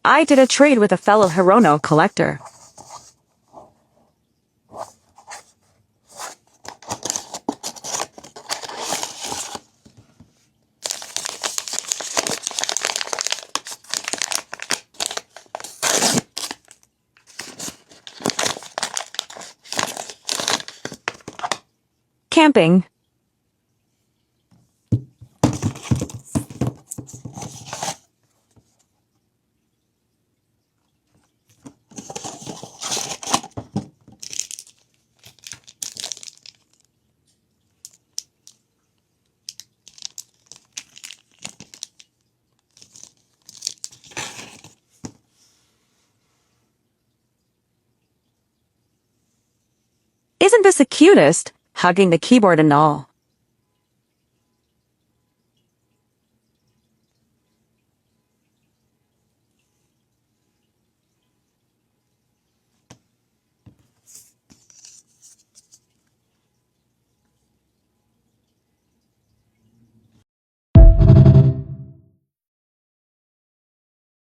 I did a trade with a fellow Hirono collector. Camping. Isn't this the cutest? Hugging the keyboard and all.